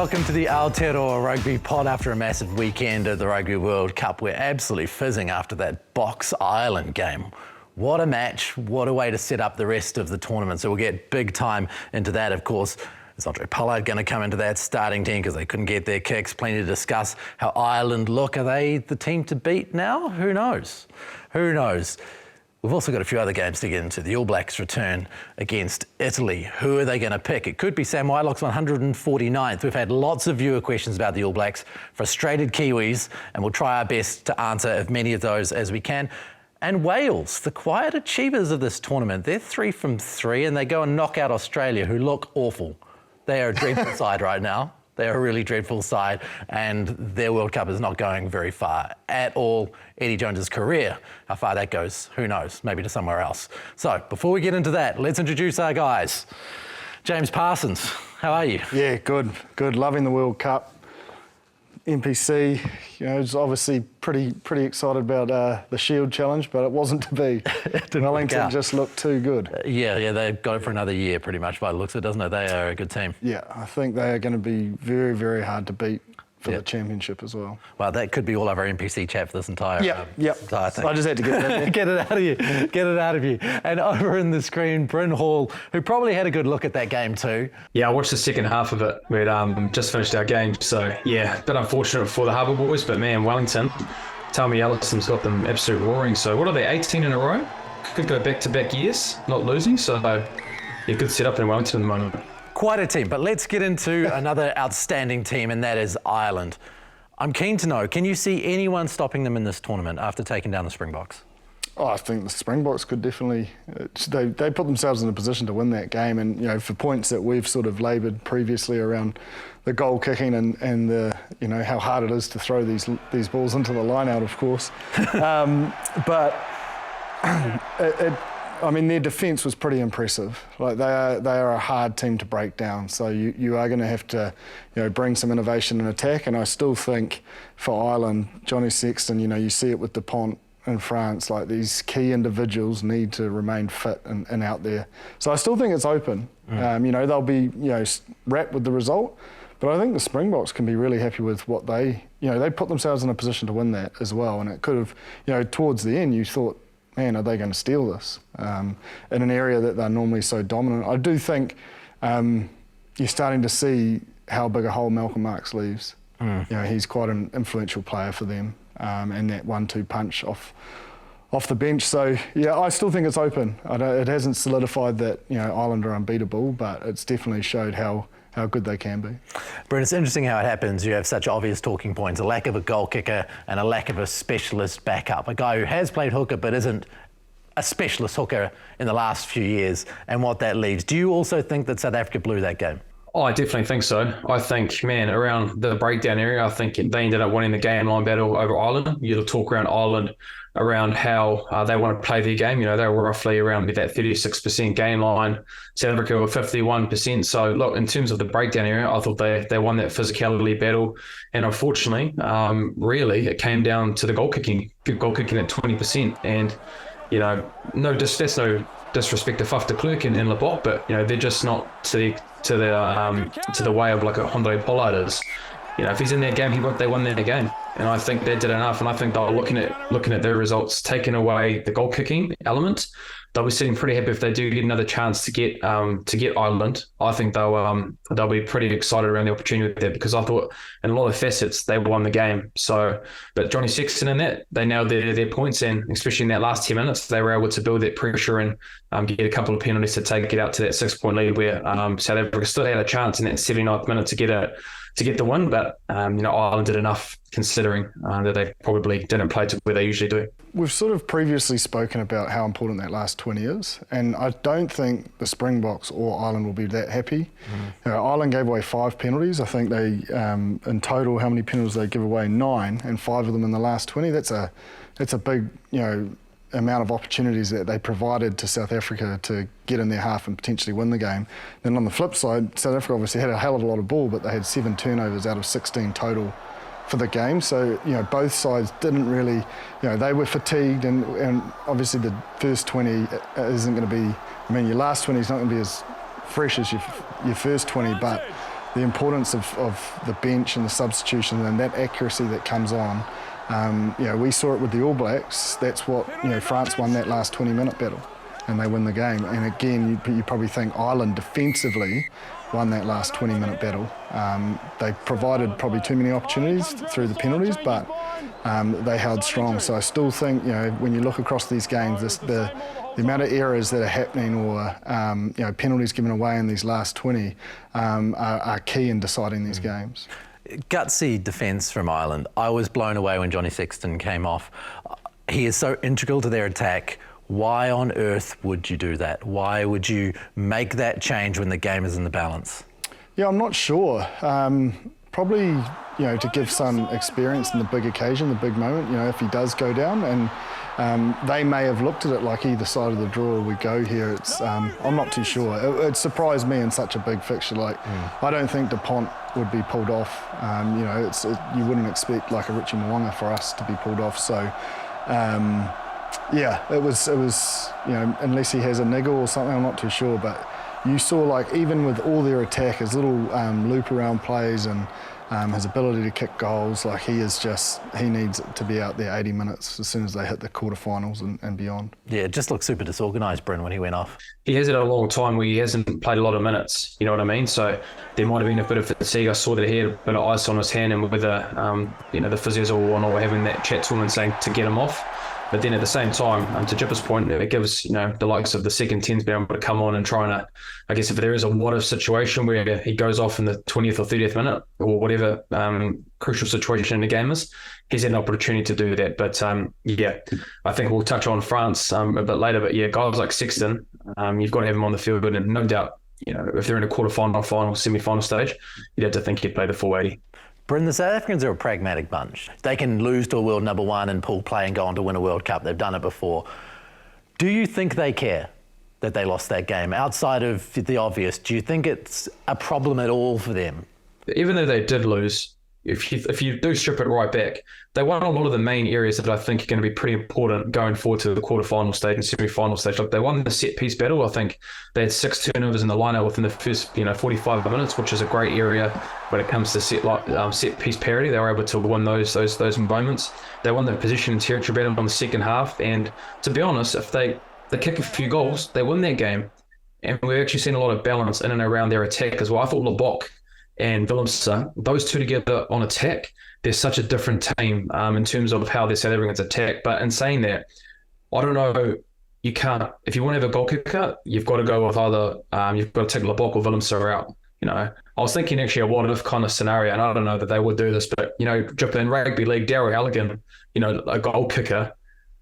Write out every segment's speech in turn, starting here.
welcome to the Aotearoa Rugby Pod. After a massive weekend at the Rugby World Cup, we're absolutely fizzing after that Box Island game. What a match, what a way to set up the rest of the tournament. So we'll get big time into that, of course. Is Andre Pollard going to come into that starting team because they couldn't get their kicks? Plenty to discuss. How Ireland look. Are they the team to beat now? Who knows? Who knows? We've also got a few other games to get into. The All Blacks return against Italy. Who are they going to pick? It could be Sam Whitelock's 149th. We've had lots of viewer questions about the All Blacks, frustrated Kiwis, and we'll try our best to answer as many of those as we can. And Wales, the quiet achievers of this tournament. They're 3 from 3 and they go and knock out Australia, who look awful. They are a dreadful side right now. They're a really dreadful side, and their World Cup is not going very far at all. Eddie Jones's career, how far that goes, who knows, maybe to somewhere else. So before we get into that, let's introduce our guys. James Parsons, how are you? Yeah, good. Loving the World Cup. NPC, is obviously pretty excited about the Shield Challenge, but it wasn't to be. Wellington just looked too good. Yeah, they've got it for another year pretty much by the looks of it, doesn't it? They are a good team. Yeah, I think they are going to be very, very hard to beat for the championship as well. Well, that could be all of our NPC chat for this entire entire thing. I just had to get that Get it out of you. Get it out of you. And over in the screen, Bryn Hall, who probably had a good look at that game too. Yeah, I watched the second half of it. We'd just finished our game. So, yeah, a bit unfortunate for the Harbour boys, but man, Wellington, Tammy Ellison's got them absolute roaring. So what are they, 18 in a row? Could go back-to-back years, not losing. So, yeah, good setup in Wellington at the moment. Quite a team, but let's get into another outstanding team, and that is Ireland. I'm keen to know, can you see anyone stopping them in this tournament after taking down the Springboks? Oh, I think the Springboks could definitely. They put themselves in a position to win that game, and for points that we've sort of laboured previously around the goal kicking and the how hard it is to throw these balls into the line out, of course, but their defence was pretty impressive. Like they are a hard team to break down. So you are going to have to, bring some innovation and attack. And I still think for Ireland, Johnny Sexton, you see it with Dupont in France. Like these key individuals need to remain fit and out there. So I still think it's open. They'll be wrapped with the result. But I think the Springboks can be really happy with what they put themselves in a position to win that as well. And it could have, towards the end, you thought, man, are they going to steal this in an area that they're normally so dominant? I do think you're starting to see how big a hole Malcolm Marx leaves. He's quite an influential player for them, and that 1-2 punch off the bench. So, yeah, I still think it's open. It hasn't solidified that Ireland are unbeatable, but it's definitely showed how good they can be. Brent, it's interesting how it happens. You have such obvious talking points, a lack of a goal kicker and a lack of a specialist backup, a guy who has played hooker but isn't a specialist hooker in the last few years, and what that leaves. Do you also think that South Africa blew that game? Oh, I definitely think so. I think, man, around the breakdown area, I think they ended up winning the game line battle over Ireland. You'll talk around Ireland, around how they want to play their game. They were roughly around that 36% game line. South Africa were 51%. So, look, in terms of the breakdown area, I thought they won that physicality battle. And unfortunately, really, it came down to the goal kicking at 20%. And, that's no disrespect to Faf de Klerk and Lebok, but, they're just not to the way of like a Andre Pollard is. If he's in their game, they won their game, and I think they did enough. And I think they're looking at their results, taking away the goal kicking element. They'll be sitting pretty happy if they do get another chance to get Ireland. I think they'll be pretty excited around the opportunity with that, because I thought in a lot of facets they won the game. So, but Johnny Sexton in that, they nailed their points, and especially in that last 10 minutes, they were able to build that pressure and get a couple of penalties to take it out to that 6-point lead, where South Africa still had a chance in that 79th minute to get the win, but Ireland did enough, considering that they probably didn't play to where they usually do. We've sort of previously spoken about how important that last 20 is, and I don't think the Springboks or Ireland will be that happy. Ireland gave away 5 penalties. I think they, in total, how many penalties they give away? 9, and 5 of them in the last 20. That's a big, amount of opportunities that they provided to South Africa to get in their half and potentially win the game. Then on the flip side, South Africa obviously had a hell of a lot of ball, but they had 7 turnovers out of 16 total for the game. So, both sides didn't really, they were fatigued, and obviously the first 20 isn't going to be, your last 20 is not going to be as fresh as your first 20, but the importance of the bench and the substitution and that accuracy that comes on. We saw it with the All Blacks. That's what, France won that last 20-minute battle and they win the game. And again, you probably think Ireland defensively won that last 20-minute battle. They provided probably too many opportunities through the penalties, but they held strong. So I still think, when you look across these games, the amount of errors that are happening or penalties given away in these last 20 are key in deciding these games. Gutsy defence from Ireland. I was blown away when Johnny Sexton came off. He is so integral to their attack. Why on earth would you do that? Why would you make that change when the game is in the balance? Yeah, I'm not sure. Probably, to give some experience in the big occasion, the big moment, if he does go down. And they may have looked at it like either side of the draw we go here. I'm not too sure. It surprised me in such a big fixture. I don't think DuPont would be pulled off. You wouldn't expect like a Richie Mo'unga for us to be pulled off. So, it was unless he has a niggle or something, I'm not too sure. But you saw even with all their attack, his little loop around plays and his ability to kick goals, he needs to be out there 80 minutes as soon as they hit the quarterfinals and beyond. Yeah, it just looked super disorganised, Bryn, when he went off. He has had a long time where he hasn't played a lot of minutes, you know what I mean? So there might have been a bit of fatigue. I saw that he had a bit of ice on his hand, and with the physios or whatnot, having that chat to him and saying to get him off. But then at the same time, to Jipper's point, it gives the likes of the second 10s being able to come on and try and, I guess if there is a what-if situation where he goes off in the 20th or 30th minute or whatever crucial situation in the game is, he's had an opportunity to do that. But I think we'll touch on France a bit later. But guys like Sexton, you've got to have him on the field, and no doubt, if they're in a quarterfinal, final, semi-final stage, you'd have to think he'd play the full 80. Bryn, the South Africans are a pragmatic bunch. They can lose to a world number one and pool play and go on to win a World Cup. They've done it before. Do you think they care that they lost that game? Outside of the obvious, do you think it's a problem at all for them? Even though they did lose, if you do strip it right back, they won a lot of the main areas that I think are going to be pretty important going forward to the quarterfinal stage and semi-final stage. They won the set-piece battle. I think they had 6 turnovers in the lineup within the first 45 minutes, which is a great area when it comes to set-piece parity. They were able to win those moments. They won the position and territory battle on the second half, and to be honest, if they kick a few goals, they win that game. And we've actually seen a lot of balance in and around their attack as well. I thought LeBoc and Willemse, those two together on attack, they're such a different team in terms of how their South Africans attack. But in saying that, I don't know, you can't, if you want to have a goal kicker, you've got to go with either, you've got to take LeBoc or Willemse out. I was thinking actually a what-if kind of scenario, and I don't know that they would do this, but, in rugby league, Darryl Halligan, a goal kicker,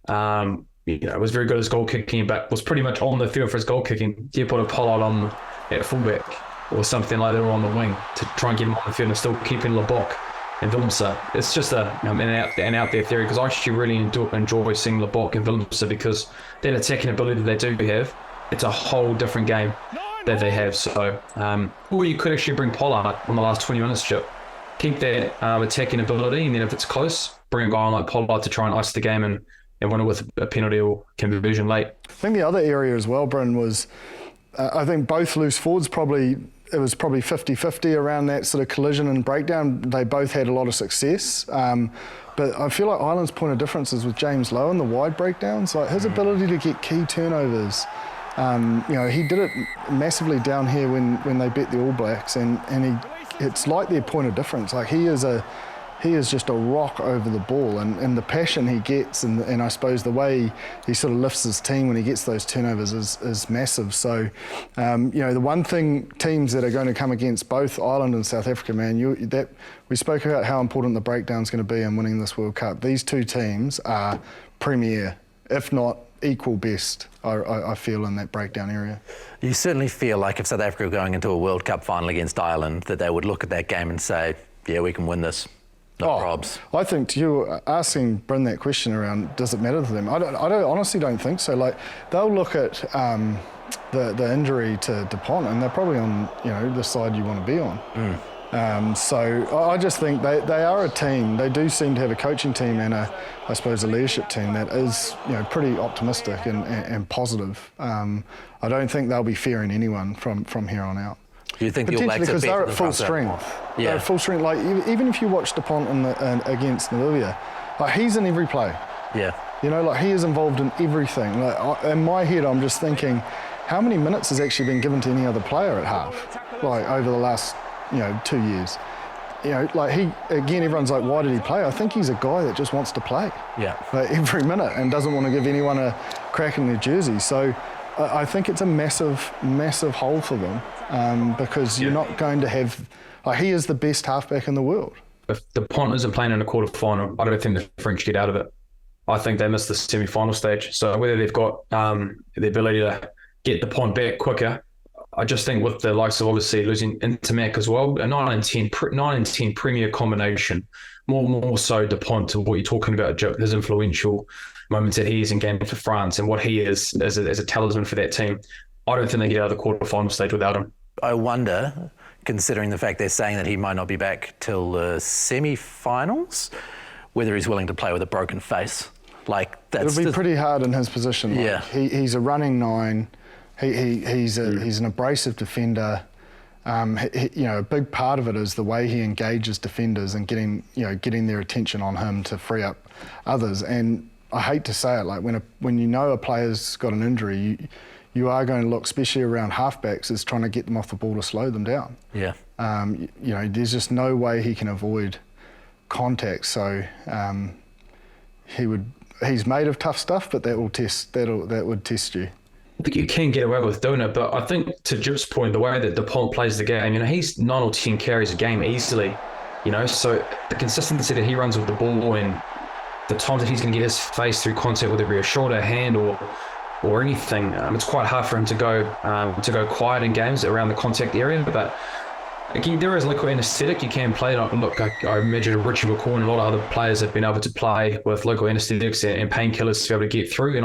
was very good at his goal kicking, but was pretty much on the field for his goal kicking. You put a Pollard on at fullback or something like that, or on the wing to try and get him on the field and still keeping LeBoc and Willemse. It's just an out there theory, because I actually really enjoy seeing LeBoc and Willemse, because that attacking ability that they do have, it's a whole different game that they have. So, or you could actually bring Pollard on the last 20 minutes, Chip. Keep that attacking ability, and then if it's close, bring a guy like Pollard to try and ice the game and win it with a penalty or conversion late. I think the other area as well, Bryn, was I think both loose forwards it was probably 50-50 around that sort of collision and breakdown. They both had a lot of success. But I feel like Ireland's point of difference is with James Lowe and the wide breakdowns. Like his ability to get key turnovers. He did it massively down here when they beat the All Blacks, and it's like their point of difference. Like he is just a rock over the ball, and the passion he gets, and I suppose the way he sort of lifts his team when he gets those turnovers is massive. So, the one thing teams that are going to come against both Ireland and South Africa, man, we spoke about how important the breakdown's going to be in winning this World Cup. These two teams are premier, if not equal best, I feel, in that breakdown area. You certainly feel like if South Africa were going into a World Cup final against Ireland, that they would look at that game and say, yeah, we can win this. Probs. I think to you asking Bryn that question around, does it matter to them? I honestly don't think so. Like they'll look at the injury to DuPont, and they're probably on the side you want to be on. So I just think they are a team. They do seem to have a coaching team and I suppose a leadership team that is pretty optimistic and positive. I don't think they'll be fearing anyone from here on out. Do you think the All Potentially, Blacks are because they're better at than full South strength. Africa? They're at full strength. Like even if you watch DuPont against Namibia, like he's in every play. Yeah. You know, like he is involved in everything. Like in my head, I'm just thinking, how many minutes has actually been given to any other player at half? Like over the last, 2 years. You know, like everyone's like, why did he play? I think he's a guy that just wants to play. Yeah. Like every minute and doesn't want to give anyone a crack in their jersey. So I think it's a massive, massive hole for them because you're not going to have. Like he is the best halfback in the world. If DuPont isn't playing in a quarterfinal, I don't think the French get out of it. I think they missed the semi-final stage. So whether they've got the ability to get DuPont back quicker, I just think with the likes of obviously losing Intermac as well, a 9 and 10 premier combination, more so DuPont to what you're talking about, his influential moments that he is in game for France and what he is as a talisman for that team. I don't think they get out of the quarterfinal stage without him. I wonder, considering the fact they're saying that he might not be back till the semi-finals, whether he's willing to play with a broken face. Like that's it'll be pretty hard in his position. Like, yeah, he's a running 9. He's an abrasive defender. A big part of it is the way he engages defenders and getting their attention on him to free up others. And I hate to say it, like when you know a player's got an injury, you are going to look, especially around halfbacks, is trying to get them off the ball to slow them down. Yeah. There's just no way he can avoid contact. So he's made of tough stuff, but that would test you. I think you can get away with doing it, but I think to Jip's point, the way that DuPont plays the game, he's 9 or 10 carries a game easily, so the consistency that he runs with the ball and the times that he's going to get his face through contact, whether it be a shoulder, hand, or anything, it's quite hard for him to go quiet in games around the contact area. But again, there is local anaesthetic you can play. Look, I imagine Richie McCaw and a lot of other players have been able to play with local anaesthetics and painkillers to be able to get through.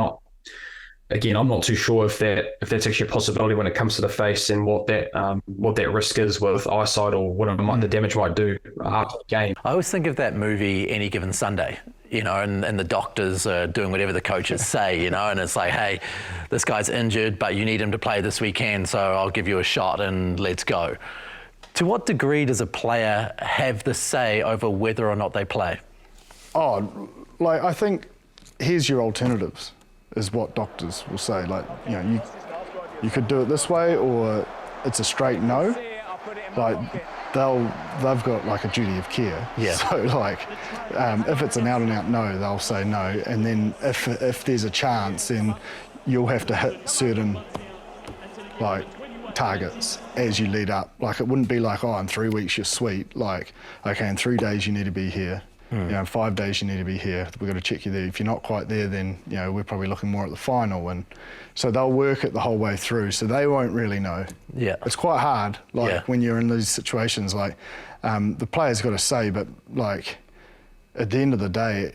I'm not too sure if that's actually a possibility when it comes to the face and what that risk is with eyesight or what the damage might do after the game. I always think of that movie Any Given Sunday, and the doctors are doing whatever the coaches say, and it's like, hey, this guy's injured, but you need him to play this weekend, so I'll give you a shot and let's go. To what degree does a player have the say over whether or not they play? I think here's your alternatives, is what doctors will say. Like, you could do it this way, or it's a straight no. Like, they've got like a duty of care. Yeah. So if it's an out and out no, they'll say no. And then if there's a chance, then you'll have to hit certain targets as you lead up. Like, it wouldn't be like, in 3 weeks you're sweet. Like, okay, in 3 days you need to be here. In 5 days you need to be here. We've got to check you there. If you're not quite there, then we're probably looking more at the final. And so they'll work it the whole way through. So they won't really know. Yeah, it's quite hard. When you're in these situations, the player's got to say, but at the end of the day,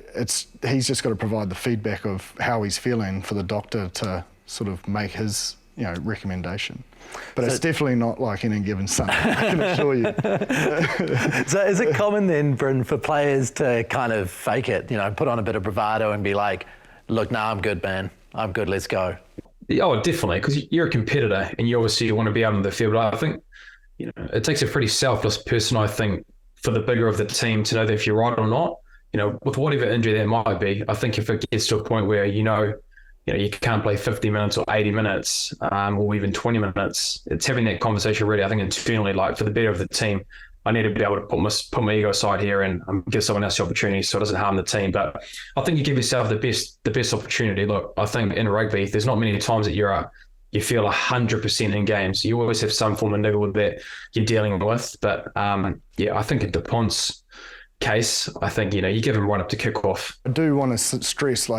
he's just got to provide the feedback of how he's feeling for the doctor to sort of make his recommendation. But it's definitely not like any given Sunday, I can assure you. So is it common then, Bryn, for players to kind of fake it, put on a bit of bravado and be like, look, I'm good, man. I'm good, let's go. Oh, definitely, because you're a competitor and you obviously want to be out on the field. I think, it takes a pretty selfless person, I think, for the bigger of the team to know that if you're right or not, with whatever injury there might be. I think if it gets to a point where you can't play 50 minutes or 80 minutes or even 20 minutes. It's having that conversation really, I think, internally, for the better of the team. I need to be able to put my ego aside here and give someone else the opportunity so it doesn't harm the team. But I think you give yourself the best opportunity. Look, I think in rugby, there's not many times that you feel 100% in games. You always have some form of niggle that you're dealing with. But I think in DuPont's case, I think, you give him right up to kick off. I do want to stress,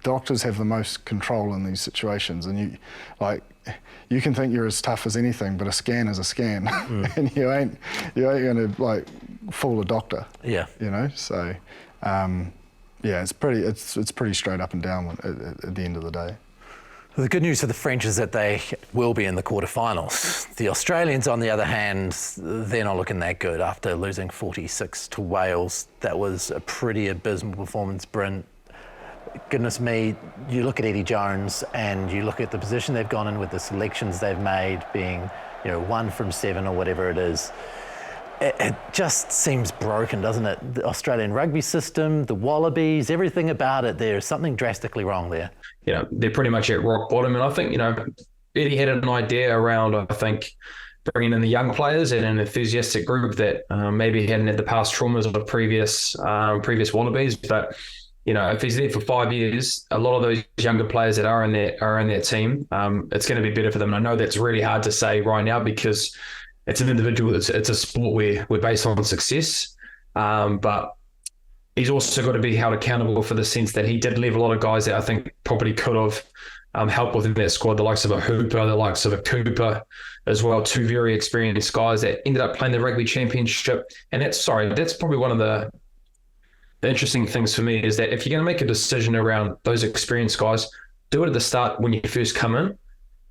doctors have the most control in these situations, and you can think you're as tough as anything, but a scan is a scan, and you ain't going to fool a doctor. Yeah. So it's pretty straight up and down at the end of the day. The good news for the French is that they will be in the quarterfinals. The Australians, on the other hand, they're not looking that good after losing 46 to Wales. That was a pretty abysmal performance, Bryn. goodness me, you look at Eddie Jones and you look at the position they've gone in with the selections they've made, being 1 from 7 or whatever it is. It just seems broken, doesn't it? The Australian rugby system, the Wallabies, everything about it, there's something drastically wrong there. They're pretty much at rock bottom. And I think, Eddie had an idea around, I think, bringing in the young players and an enthusiastic group that maybe hadn't had the past traumas of previous Wallabies. But, if he's there for 5 years, a lot of those younger players that are in that team, it's going to be better for them. And I know that's really hard to say right now because it's an individual. It's a sport where we're based on success, but he's also got to be held accountable for the sense that he did leave a lot of guys that I think probably could have helped within that squad, the likes of a Hooper, the likes of a Cooper as well, 2 very experienced guys that ended up playing the rugby championship. And that's probably one of the interesting things for me is that if you're going to make a decision around those experienced guys, do it at the start when you first come in.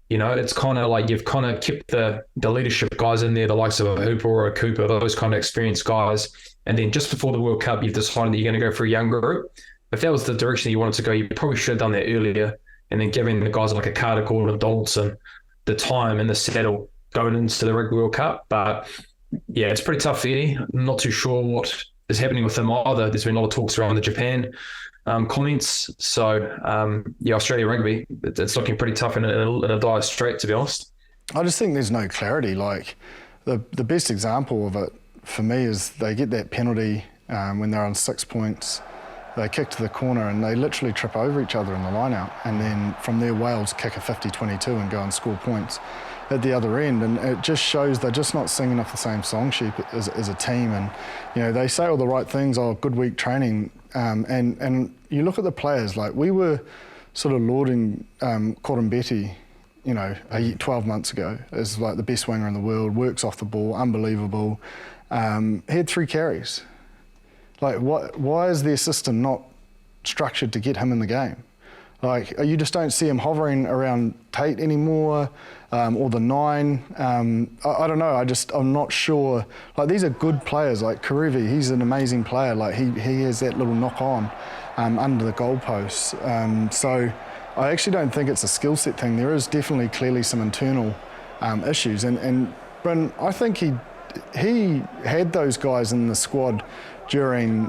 It's kind of like you've kind of kept the leadership guys in there, the likes of a Hooper or a Cooper, those kind of experienced guys. And then just before the World Cup, you've decided that you're going to go for a young group. If that was the direction you wanted to go, you probably should have done that earlier. And then giving the guys like a Carter, Gordon, Donaldson the time and the saddle going into the Rugby World Cup. But yeah, it's pretty tough for Eddie. I'm not too sure what is happening with him either. There's been a lot of talks around the Japan comments. So, Australia rugby, it's looking pretty tough in a dire strait, to be honest. I just think there's no clarity. Like the best example of it for me is they get that penalty when they're on 6 points. They kick to the corner and they literally trip over each other in the line-out. And then from there, Wales kick a 50-22 and go and score points at the other end. And it just shows they're just not singing off the same song sheet as a team. And, they say all the right things, good week training. And you look at the players, like we were sort of lauding Coram Betty, 12 months ago as like the best winger in the world, works off the ball, unbelievable. He had 3 carries. Like, why is their system not structured to get him in the game? Like, you just don't see him hovering around Tate anymore, or the 9. I don't know. I'm not sure. Like, these are good players. Like Karevi, he's an amazing player. Like, he has that little knock on under the goalposts. So I actually don't think it's a skill set thing. There is definitely clearly some internal issues. And Bryn, I think he had those guys in the squad during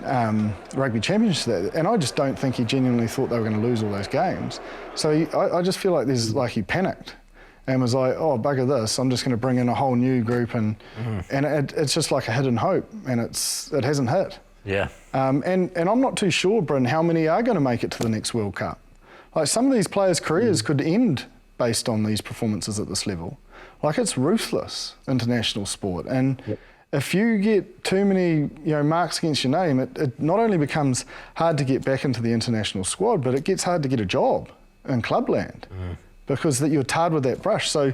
rugby championship, and I just don't think he genuinely thought they were going to lose all those games. So I just feel like he panicked and was like, oh, bugger this, I'm just going to bring in a whole new group, and it's just like a hidden hope, and it hasn't hit. Yeah. And I'm not too sure, Bryn, how many are going to make it to the next World Cup. Like, some of these players' careers could end based on these performances at this level. Like, it's ruthless international sport, and if you get too many marks against your name, it not only becomes hard to get back into the international squad, but it gets hard to get a job in clubland because that you're tarred with that brush. So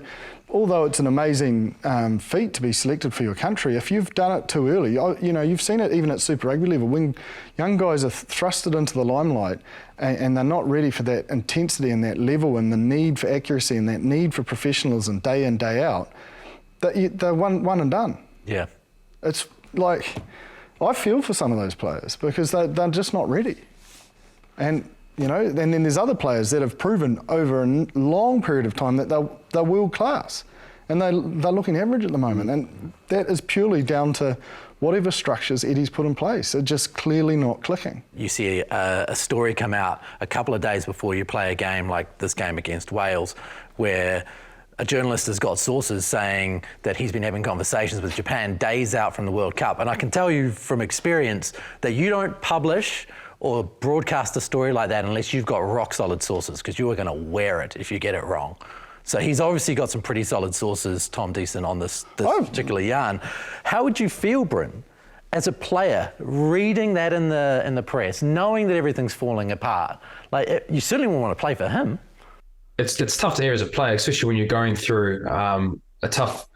although it's an amazing feat to be selected for your country, if you've done it too early, you've seen it even at Super Rugby level, when young guys are thrusted into the limelight and they're not ready for that intensity and that level and the need for accuracy and that need for professionalism day in, day out, they're one and done. Yeah. It's like, I feel for some of those players because they're just not ready. And, and then there's other players that have proven over a long period of time that they're world class, and they're looking average at the moment. And that is purely down to whatever structures Eddie's put in place. They're just clearly not clicking. You see a story come out a couple of days before you play a game like this game against Wales, where a journalist has got sources saying that he's been having conversations with Japan days out from the World Cup. And I can tell you from experience that you don't publish or broadcast a story like that unless you've got rock solid sources, because you are going to wear it if you get it wrong. So he's obviously got some pretty solid sources, Tom Deason, on this particular yarn. How would you feel, Bryn, as a player, reading that in the press, knowing that everything's falling apart? Like, you certainly wouldn't want to play for him. It's tough to hear as a player, especially when you're going through a tough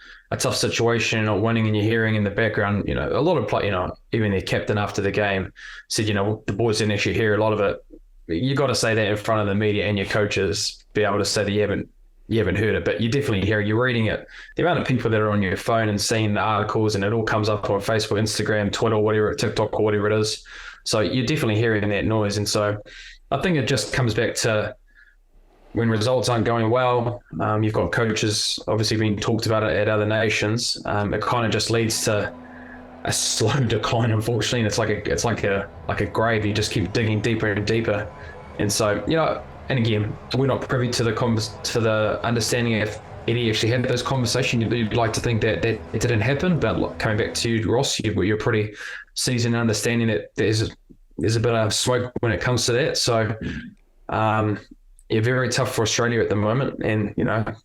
situation or winning, and you're hearing in the background, a lot of play, even their captain after the game said, the boys didn't actually hear a lot of it. You got to say that in front of the media and your coaches, be able to say that you haven't heard it, but you definitely hear it. You're reading it. The amount of people that are on your phone and seeing the articles, and it all comes up on Facebook, Instagram, Twitter, whatever, TikTok, or whatever it is. So you're definitely hearing that noise, and so. I think it just comes back to when results aren't going well. You've got coaches obviously being talked about at other nations. It kind of just leads to a slow decline, unfortunately, and it's like a grave. You just keep digging deeper and deeper, and so and again, we're not privy to the understanding if Eddie actually had those conversations. You'd like to think that it didn't happen, but look, coming back to you, Ross, you're pretty seasoned in understanding that there's a bit of smoke when it comes to that. So, very tough for Australia at the moment, and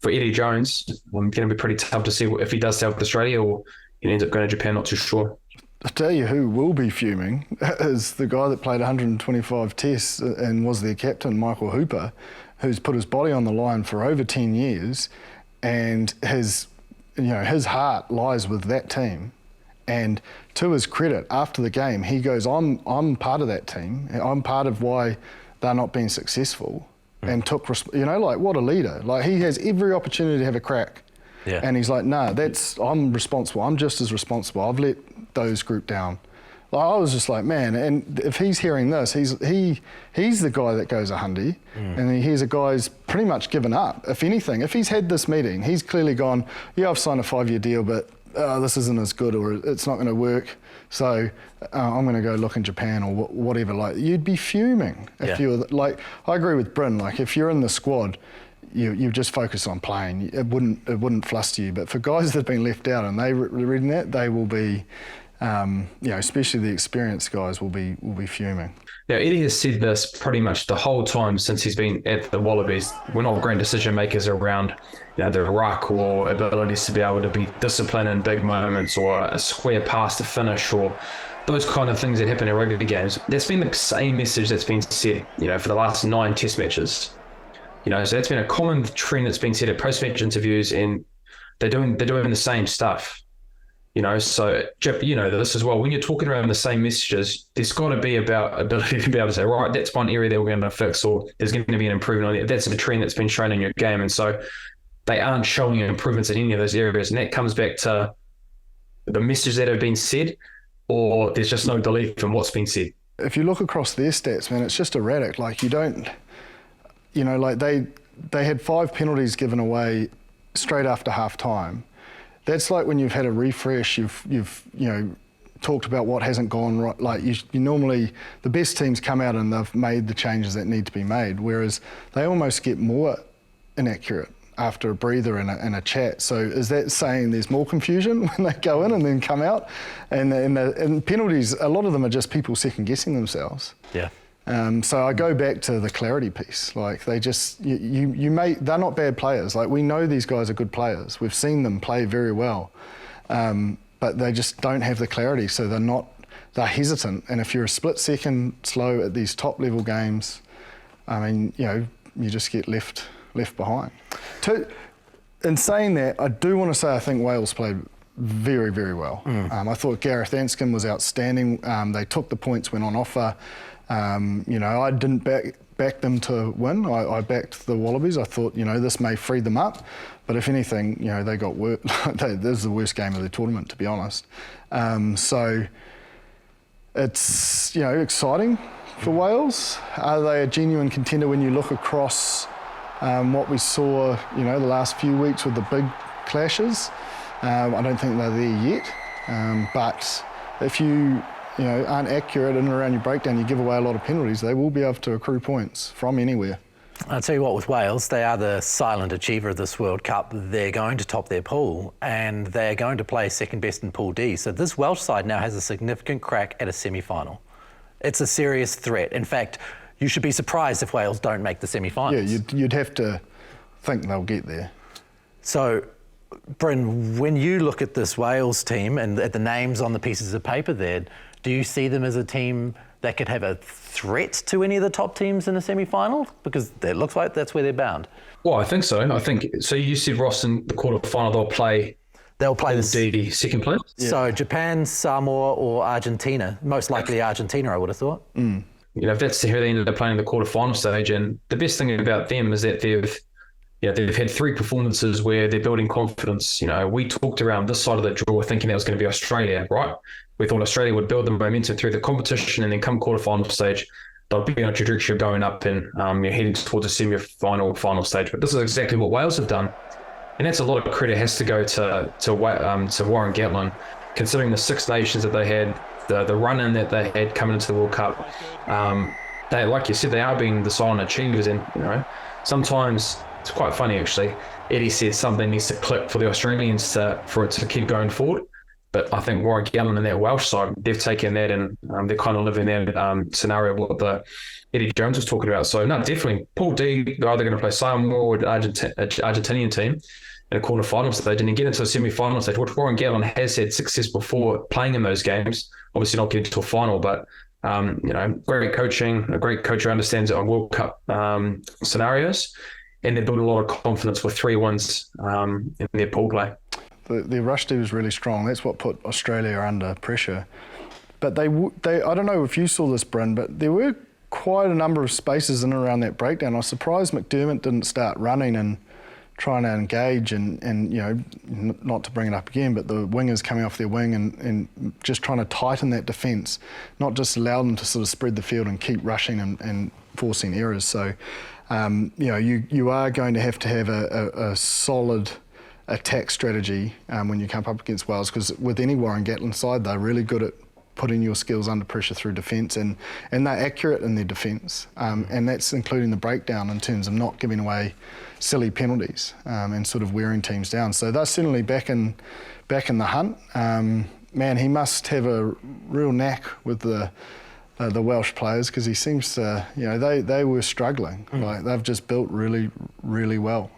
for Eddie Jones, going to be pretty tough to see if he does stay with Australia or he ends up going to Japan. Not too sure. I'll tell you who will be fuming is the guy that played 125 tests and was their captain, Michael Hooper, who's put his body on the line for over 10 years, and his heart lies with that team. And to his credit, after the game, he goes, I'm part of that team. I'm part of why they're not being successful. And took, what a leader. Like, he has every opportunity to have a crack. Yeah. And he's like, I'm responsible. I'm just as responsible. I've let those group down. Like, I was just like, man, and if he's hearing this, he's the guy that goes 100, and he hears a guy's pretty much given up. If anything, if he's had this meeting, he's clearly gone, yeah, I've signed a 5-year deal, but this isn't as good, or it's not going to work. So I'm going to go look in Japan or whatever. Like, you'd be fuming if you were like. I agree with Bryn. Like, if you're in the squad, you just focus on playing. It wouldn't fluster you. But for guys that have been left out and they reading that, they will be, especially the experienced guys will be fuming. Now, Eddie has said this pretty much the whole time since he's been at the Wallabies. We're not great decision makers around the ruck or abilities to be able to be disciplined in big moments or a square pass to finish or those kind of things that happen in rugby games. That's been the same message that's been said, for the last 9 test matches. So that's been a common trend that's been said at post-match interviews, and they're doing the same stuff. So Jip, this as well. When you're talking around the same messages, there's got to be about ability to be able to say, right, that's one area that we're going to fix, or there's going to be an improvement on it. That's a trend that's been shown in your game, and so they aren't showing improvements in any of those areas, and that comes back to the messages that have been said, or there's just no belief in what's been said. If you look across their stats, man, it's just erratic. Like, you don't, like they had 5 penalties given away straight after half time. That's like when you've had a refresh, you've talked about what hasn't gone right. Like, you normally, the best teams come out and they've made the changes that need to be made, whereas they almost get more inaccurate after a breather and a chat. So is that saying there's more confusion when they go in and then come out? And penalties, a lot of them are just people second guessing themselves. Yeah. So I go back to the clarity piece. Like, they just, they're not bad players. Like, we know these guys are good players. We've seen them play very well, but they just don't have the clarity. So they're hesitant. And if you're a split second slow at these top level games, I mean, you just get left behind. In saying that, I do want to say I think Wales played very, very well. I thought Gareth Anscombe was outstanding. They took the points when on offer. I didn't back them to win. I backed the Wallabies. I thought, this may free them up. But if anything, they got worse. This is the worst game of the tournament, to be honest. So it's, exciting for Wales. Are they a genuine contender when you look across what we saw, the last few weeks with the big clashes? I don't think they're there yet. But if you aren't accurate in and around your breakdown, you give away a lot of penalties, they will be able to accrue points from anywhere. I'll tell you what, with Wales, they are the silent achiever of this World Cup. They're going to top their pool, and they're going to play second best in Pool D. So this Welsh side now has a significant crack at a semi-final. It's a serious threat. In fact, you should be surprised if Wales don't make the semi-finals. Yeah, you'd have to think they'll get there. So, Bryn, when you look at this Wales team and at the names on the pieces of paper there, do you see them as a team that could have a threat to any of the top teams in a semi-final? Because it looks like that's where they're bound. Well, I think so. So you said, Ross, in the quarter-final they'll play the second place? Yeah. So Japan, Samoa or Argentina. Most likely Argentina, I would have thought. If that's who they ended up playing in the quarter-final stage, and the best thing about them is that they've had 3 performances where they're building confidence. We talked around this side of the draw thinking that was going to be Australia, right? We thought Australia would build the momentum through the competition, and then come quarterfinal stage, they'll be on a trajectory of going up and heading towards a final stage. But this is exactly what Wales have done. And that's a lot of credit has to go to Warren Gatland, considering the Six Nations that they had, the run-in that they had coming into the World Cup. They, like you said, they are being the silent achievers, and sometimes it's quite funny actually. Eddie says something needs to click for the Australians for it to keep going forward. But I think Warren Gatland and that Welsh side, they've taken that and they're kind of living that scenario of what the Eddie Jones was talking about. So no, definitely Pool D, they're either going to play Samoa or Argentinian team in a quarter-final stage and then get into a semi-final stage, which Warren Gatland has had success before playing in those games. Obviously not getting to a final, but great coaching, a great coach who understands it on World Cup scenarios, and they built a lot of confidence with 3 wins in their pool play. The rush D was really strong. That's what put Australia under pressure. But they I don't know if you saw this, Bryn, but there were quite a number of spaces in and around that breakdown. I was surprised McDermott didn't start running and trying to engage and not to bring it up again, but the wingers coming off their wing and just trying to tighten that defence, not just allow them to sort of spread the field and keep rushing and forcing errors. So, you are going to have a solid attack strategy when you come up against Wales, because with any Warren Gatland side, they're really good at putting your skills under pressure through defence, and they're accurate in their defence, and that's including the breakdown in terms of not giving away silly penalties and sort of wearing teams down. So they're certainly back in the hunt. Man, he must have a real knack with the Welsh players, because he seems to, they were struggling. Like, they've just built really, really well.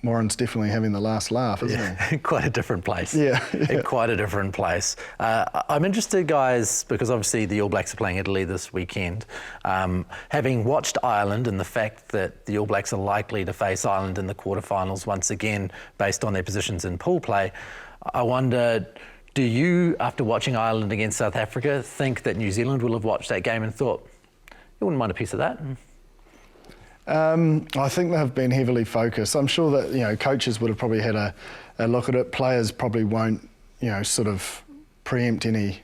Warren's definitely having the last laugh, isn't he? Quite a different place. Yeah. Quite a different place. I'm interested, guys, because obviously the All Blacks are playing Italy this weekend. Having watched Ireland and the fact that the All Blacks are likely to face Ireland in the quarterfinals once again, based on their positions in pool play, I wonder, do you, after watching Ireland against South Africa, think that New Zealand will have watched that game and thought, you wouldn't mind a piece of that? I think they have been heavily focused. I'm sure that coaches would have probably had a look at it. Players probably won't sort of preempt any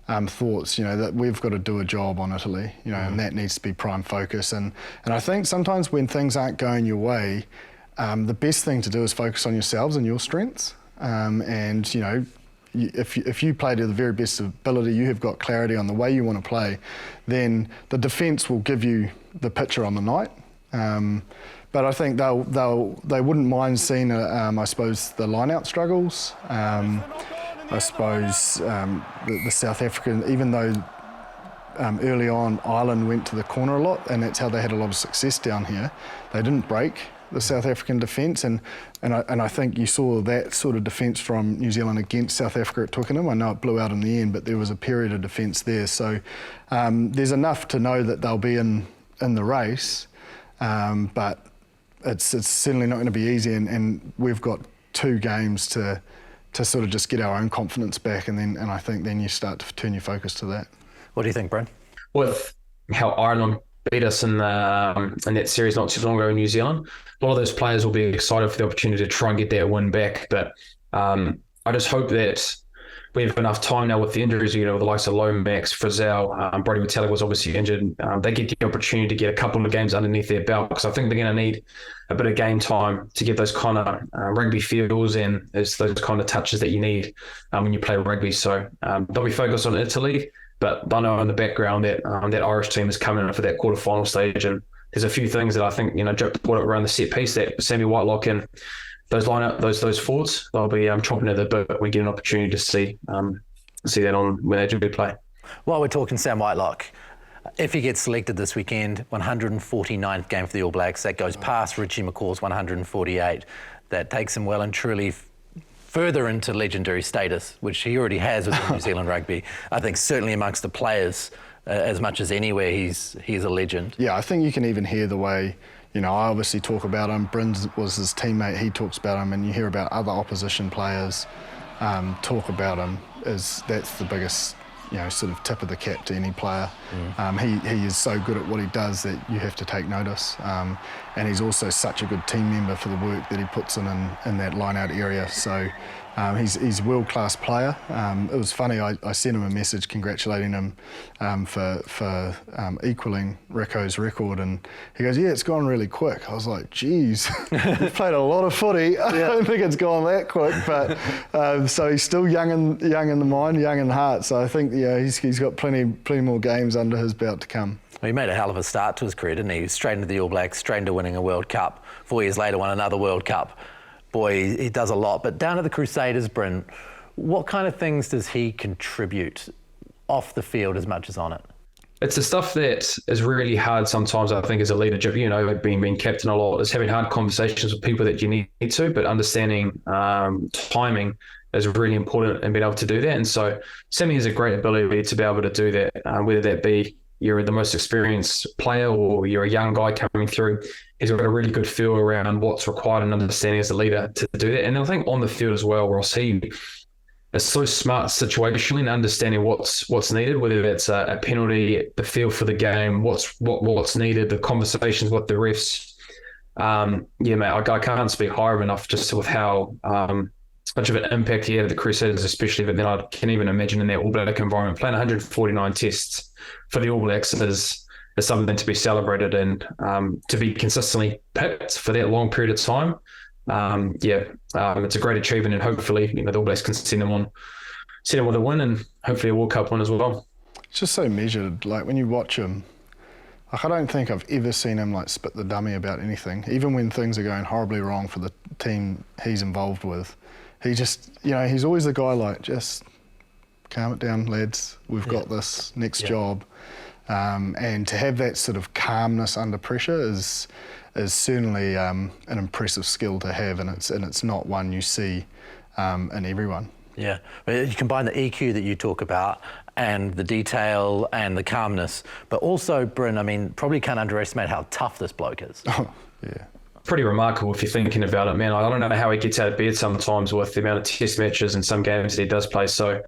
thoughts. That we've got to do a job on Italy. And that needs to be prime focus. And I think sometimes when things aren't going your way, the best thing to do is focus on yourselves and your strengths. If you play to the very best ability, you have got clarity on the way you want to play, then the defence will give you the picture on the night. But I think they wouldn't mind seeing, I suppose, the line-out struggles. I suppose the South African, even though early on Ireland went to the corner a lot, and that's how they had a lot of success down here, they didn't break the South African defence, and I think you saw that sort of defence from New Zealand against South Africa at Twickenham. I know it blew out in the end, but there was a period of defence there. So there's enough to know that they'll be in the race. But it's certainly not going to be easy, and we've got 2 games to sort of just get our own confidence back, and I think then you start to turn your focus to that. What do you think, Bryn? With how Ireland beat us in that series not too long ago in New Zealand, a lot of those players will be excited for the opportunity to try and get that win back. But I just hope that we have enough time now with the injuries, with the likes of Lomax, Frizzell, Brodie Retallick was obviously injured. They get the opportunity to get a couple of games underneath their belt, because I think they're going to need a bit of game time to get those kind of rugby feels and those kind of touches that you need when you play rugby. So they'll be focused on Italy, but I know in the background that that Irish team is coming in for that quarter-final stage, and there's a few things that I think, Joe brought up around the set piece, that Sammy Whitelock and those those forwards, they'll be chomping at the bit when we get an opportunity to see that on when they do play. While we're talking Sam Whitelock, if he gets selected this weekend, 149th game for the All Blacks, that goes past Richie McCaw's 148. That takes him well and truly further into legendary status, which he already has with New Zealand rugby. I think certainly amongst the players, as much as anywhere, he's a legend. Yeah, I think you can even hear the way, I obviously talk about him. Bryn was his teammate, he talks about him, and you hear about other opposition players talk about him. That's the biggest sort of tip of the cap to any player. He is so good at what he does that you have to take notice. And he's also such a good team member for the work that he puts in that line-out area. So he's a world-class player. It was funny, I sent him a message congratulating him for equaling Rico's record, and he goes, yeah, it's gone really quick. I was like, geez, we've played a lot of footy. I don't think it's gone that quick, but so he's still young in the mind, young in heart. So I think he's got plenty more games under his belt to come. Well, he made a hell of a start to his career, didn't he? Straight into the All Blacks, straight into winning a World Cup. 4 years later, won another World Cup. Boy, he does a lot. But down at the Crusaders, Bryn, what kind of things does he contribute off the field as much as on it? It's the stuff that is really hard sometimes, I think, as a leadership, being captain a lot, is having hard conversations with people that you need to, but understanding timing is really important and being able to do that. And so Sammy has a great ability to be able to do that, whether that be you're the most experienced player or you're a young guy coming through. He's got a really good feel around what's required and understanding as a leader to do that. And I think on the field as well, where he is so smart situationally and understanding what's needed, whether that's a penalty, the feel for the game, what's needed, the conversations with the refs. Mate, I can't speak higher enough just with how much of an impact he had at the Crusaders, especially. But then I can even imagine in that All Black environment, playing 149 tests for the All Blacks is something to be celebrated, and to be consistently picked for that long period of time. It's a great achievement, and hopefully, the All Blacks can send them with a win, and hopefully a World Cup win as well. It's just so measured. Like when you watch him, I don't think I've ever seen him spit the dummy about anything. Even when things are going horribly wrong for the team he's involved with, he just, he's always the guy just calm it down, lads. We've got this next job. And to have that sort of calmness under pressure is certainly an impressive skill to have, and it's not one you see in everyone. Yeah, you combine the EQ that you talk about and the detail and the calmness, but also, Bryn, probably can't underestimate how tough this bloke is. Oh, yeah. Pretty remarkable if you're thinking about it, man. I don't know how he gets out of bed sometimes with the amount of test matches and some games that he does play. So,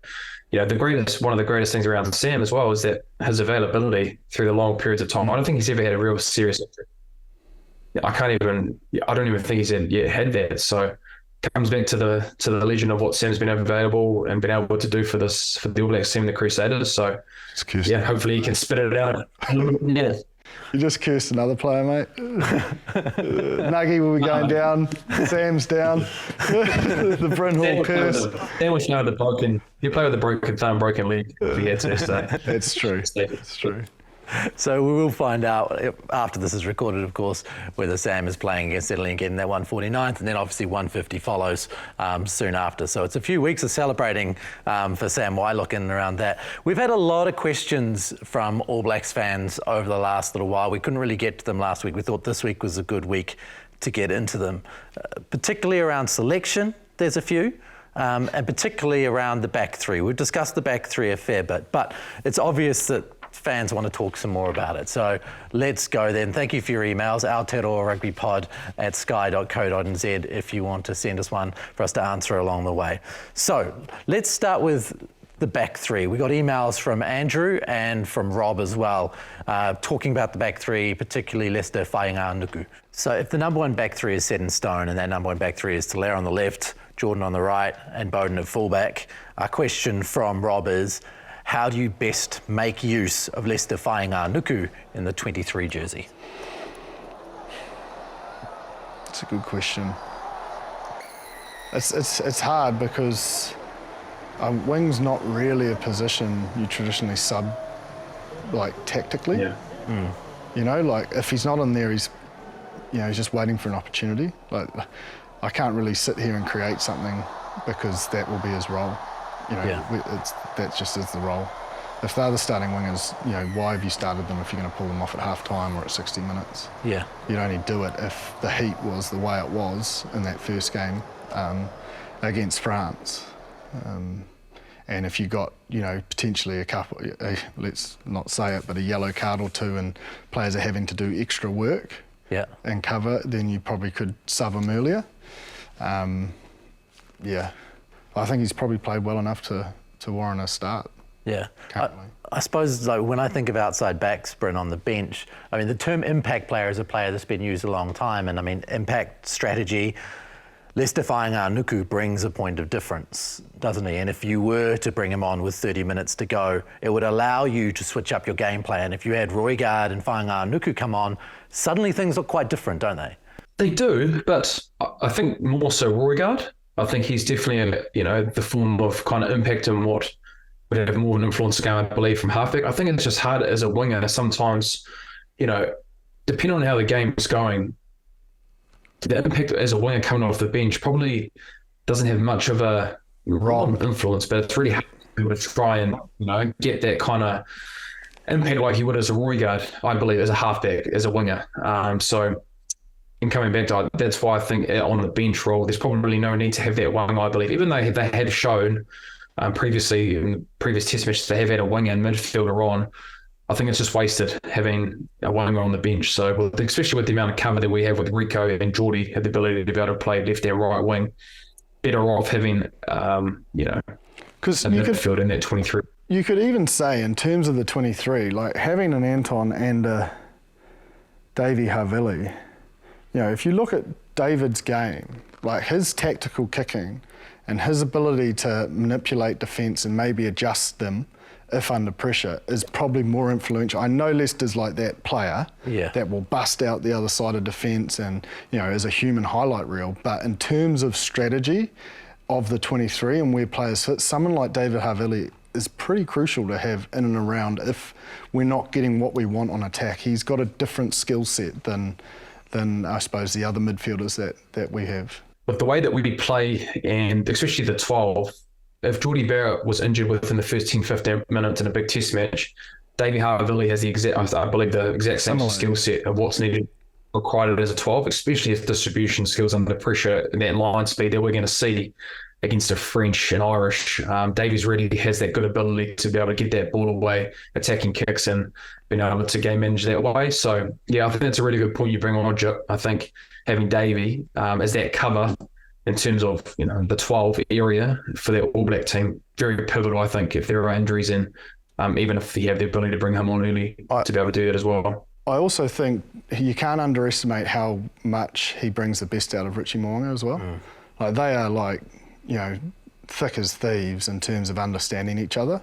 one of the greatest things around Sam as well is that his availability through the long periods of time. I don't think he's ever had a real serious injury. I don't even think he's had that. So it comes back to the legend of what Sam's been available and been able to do for the All Blacks team, the Crusaders. So hopefully he can spit it out. Yeah. You just cursed another player, mate. Nuggie will be going down. Sam's down. The Bryn Hall curse. Dan was the broken. You play with a broken thumb, broken leg. That's true. That's true. So we will find out after this is recorded, of course, whether Sam is playing against Italy and getting that 149th, and then obviously 150 follows soon after. So it's a few weeks of celebrating for Sam Wailock in and around that. We've had a lot of questions from All Blacks fans over the last little while. We couldn't really get to them last week. We thought this week was a good week to get into them, particularly around selection. There's a few. And particularly around the back three. We've discussed the back three a fair bit, but it's obvious that fans want to talk some more about it. So let's go then. Thank you for your emails, Aotearoa Rugby Pod at sky.co.nz if you want to send us one for us to answer along the way. So let's start with the back three. We got emails from Andrew and from Rob as well, talking about the back three, particularly Leicester Fainga'a-Nuku. So if the number one back three is set in stone, and that number one back three is Talaire on the left, Jordan on the right, and Bowden at fullback, our question from Rob is, how do you best make use of Leicester Fainga'a-Nuku in the 23 jersey? That's a good question. It's hard because wing's not really a position you traditionally sub, tactically. Yeah. If he's not in there, he's just waiting for an opportunity. I can't really sit here and create something because that will be his role. That just is the role. If they're the starting wingers, why have you started them if you're going to pull them off at half time or at 60 minutes? Yeah. You'd only do it if the heat was the way it was in that first game against France. And if you got, potentially a couple, let's not say it, but a yellow card or two and players are having to do extra work and cover, then you probably could sub them earlier. I think he's probably played well enough to warrant a start. Yeah. currently. I suppose like when I think of outside backs, Bryn, on the bench, I mean, the term impact player is a player that's been used a long time. And I mean, impact strategy, Leicester Nuku brings a point of difference, doesn't he? And if you were to bring him on with 30 minutes to go, it would allow you to switch up your game plan. If you had Roigard and Nuku come on, suddenly things look quite different, don't they? They do, but I think more so Roigard. I think he's definitely, the form of kind of impact and what would have more of an influence game, I believe, from halfback. I think it's just hard as a winger sometimes, depending on how the game is going, the impact as a winger coming off the bench probably doesn't have much of a influence, but it's really hard to try and, get that kind of impact like you would as a Roigard, I believe, as a halfback, as a winger. So in coming back to that's why I think on the bench role, there's probably no need to have that winger, I believe, even though they had shown previously in previous test matches they have had a winger and midfielder on. I think it's just wasted having a winger on the bench. So especially with the amount of cover that we have with Rico and Geordie have the ability to be able to play left and right wing, better off having a midfield in that 23. You could even say in terms of the 23, like having an Anton and a Davey Havili, if you look at David's game, like his tactical kicking and his ability to manipulate defence and maybe adjust them if under pressure is probably more influential. I know Leicester's like that player that will bust out the other side of defence and, as a human highlight reel. But in terms of strategy of the 23 and where players fit, someone like David Havili is pretty crucial to have in and around if we're not getting what we want on attack. He's got a different skill set than I suppose the other midfielders that we have. With the way that we play, and especially the 12, if Geordie Barrett was injured within the first 10-15 minutes in a big test match, Davey Harville has the exact same skill set of what's needed required as a 12, especially his distribution skills under pressure and that line speed that we're going to see against the French and Irish. Davies really has that good ability to be able to get that ball away, attacking kicks and being able to game manage that way. So, I think that's a really good point you bring on, Jip. I think having Davey as that cover in terms of, the 12 area for that All Black team, very pivotal, I think, if there are injuries and even if you have the ability to bring him on early to be able to do that as well. I also think you can't underestimate how much he brings the best out of Richie Mo'unga as well. Like they are thick as thieves in terms of understanding each other.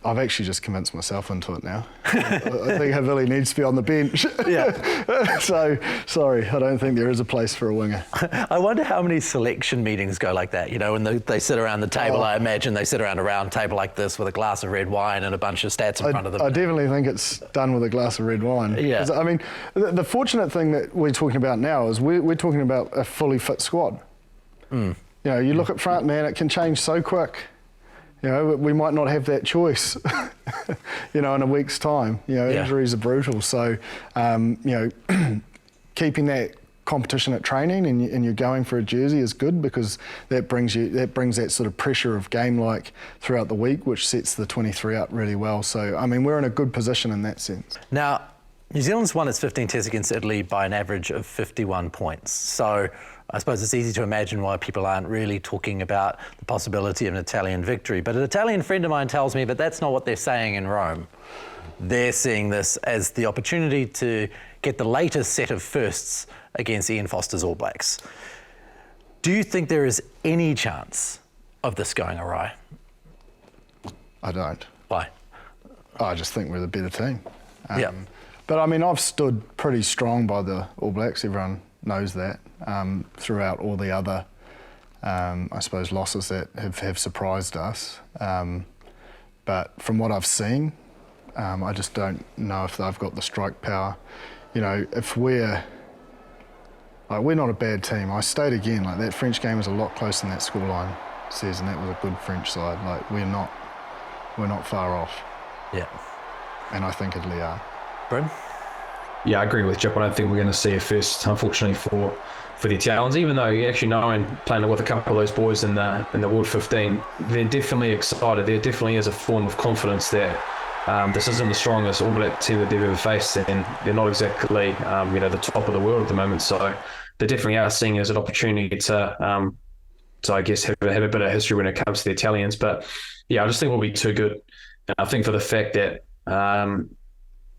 I've actually just convinced myself into it now. I think Havili needs to be on the bench. So, sorry, I don't think there is a place for a winger. I wonder how many selection meetings go like that. When they sit around the table, I imagine they sit around a round table like this with a glass of red wine and a bunch of stats in front of them. I definitely think it's done with a glass of red wine. Yeah. I mean, the fortunate thing that we're talking about now is we're talking about a fully fit squad. You look at front, man, it can change so quick. We might not have that choice, in a week's time. Injuries are brutal. So, keeping that competition at training and you're going for a jersey is good because that brings that sort of pressure of game like throughout the week, which sets the 23 up really well. So, I mean, we're in a good position in that sense. Now, New Zealand's won its 15 tests against Italy by an average of 51 points. So I suppose it's easy to imagine why people aren't really talking about the possibility of an Italian victory. But an Italian friend of mine tells me that that's not what they're saying in Rome. They're seeing this as the opportunity to get the latest set of firsts against Ian Foster's All Blacks. Do you think there is any chance of this going awry? I don't. Why? I just think we're the better team. Yeah. But I mean, I've stood pretty strong by the All Blacks. Everyone knows that throughout all the other, I suppose, losses that have surprised us. But from what I've seen, I just don't know if they've got the strike power. If we're not a bad team. I state again, that French game was a lot closer than that scoreline says, and that was a good French side. We're not far off. Yeah. And I think Italy are. Bryn? Yeah, I agree with Jip. I don't think we're going to see a first, unfortunately, for the Italians. Even though you actually know, and playing with a couple of those boys in the World 15, they're definitely excited. There definitely is a form of confidence that this isn't the strongest All Black team that they've ever faced, and they're not exactly the top of the world at the moment. So they definitely are seeing it as an opportunity to So I guess have a bit of history when it comes to the Italians. But yeah, I just think we'll be too good. And I think for the fact that,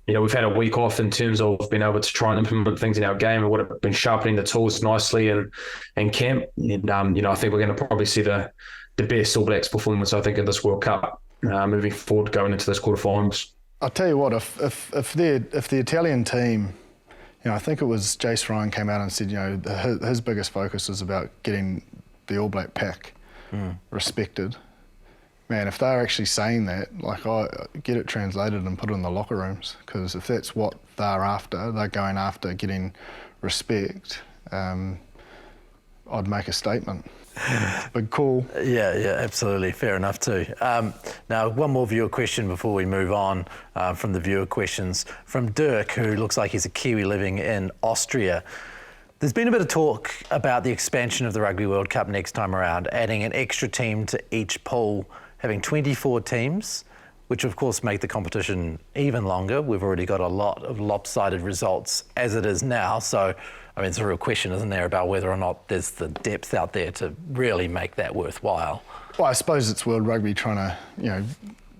we've had a week off in terms of being able to try and implement things in our game, and would have been sharpening the tools nicely and camp. And, I think we're going to probably see the best All Blacks performance, I think, in this World Cup moving forward, going into this quarterfinals. I'll tell you what, if the Italian team, I think it was Jace Ryan came out and said, his biggest focus is about getting the All Black pack respected. Man, if they're actually saying that, I get it translated and put it in the locker rooms, because if that's what they're after, they're going after getting respect, I'd make a statement. Big call. Yeah, absolutely. Fair enough too. Now, one more viewer question before we move on from the viewer questions. From Dirk, who looks like he's a Kiwi living in Austria. There's been a bit of talk about the expansion of the Rugby World Cup next time around, adding an extra team to each pool, having 24 teams, which of course make the competition even longer. We've already got a lot of lopsided results as it is now. So, it's a real question, isn't there, about whether or not there's the depth out there to really make that worthwhile. Well, I suppose it's World Rugby trying to,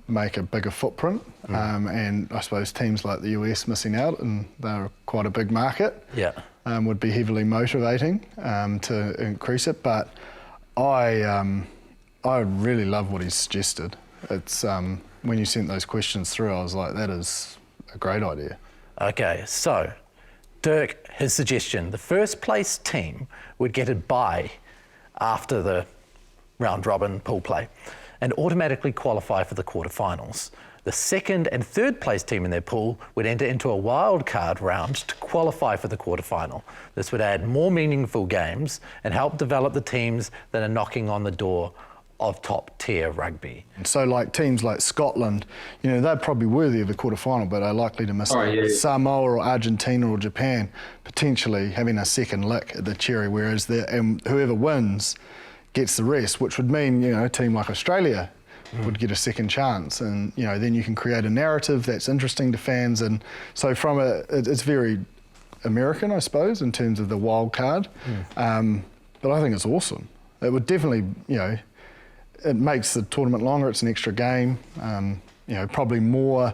make a bigger footprint. And I suppose teams like the US missing out, and they're quite a big market, would be heavily motivating to increase it. But I really love what he's suggested. It's when you sent those questions through, I was like, that is a great idea. Okay, so Dirk, his suggestion, the first place team would get a bye after the round robin pool play and automatically qualify for the quarterfinals. The second and third place team in their pool would enter into a wild card round to qualify for the quarterfinal. This would add more meaningful games and help develop the teams that are knocking on the door of top-tier rugby. So teams like Scotland, they're probably worthy of a quarterfinal, but are likely to miss Samoa or Argentina or Japan, potentially having a second lick at the cherry, whereas whoever wins gets the rest, which would mean, a team like Australia would get a second chance, and then you can create a narrative that's interesting to fans. And so it's very American, I suppose, in terms of the wild card, but I think it's awesome. It would definitely, it makes the tournament longer. It's an extra game, probably more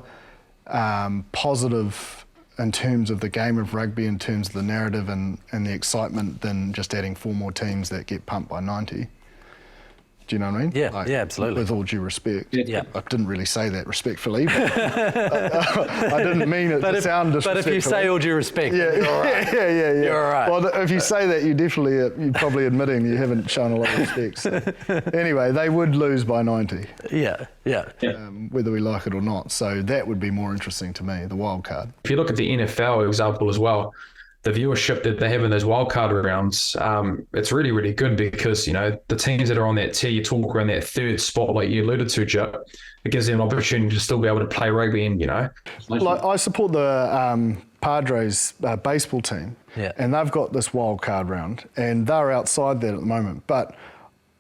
positive in terms of the game of rugby, in terms of the narrative and the excitement, than just adding 4 more teams that get pumped by 90. Do you know what I mean? Yeah, absolutely. With all due respect. Yeah. I didn't really say that respectfully, but I didn't mean it to sound disrespectful. But if you say all due respect, you're all right. Yeah. You're all right. Well, if you say that, you're probably admitting you haven't shown a lot of respect. So. Anyway, they would lose by 90. Yeah. Whether we like it or not. So that would be more interesting to me, the wild card. If you look at the NFL example as well, the viewership that they have in those wildcard rounds, it's really, really good, because, the teams that are on that tier, you talk around that third spot, like you alluded to, Joe, it gives them an opportunity to still be able to play rugby and, I support the Padres baseball team, and they've got this wildcard round, and they're outside that at the moment, but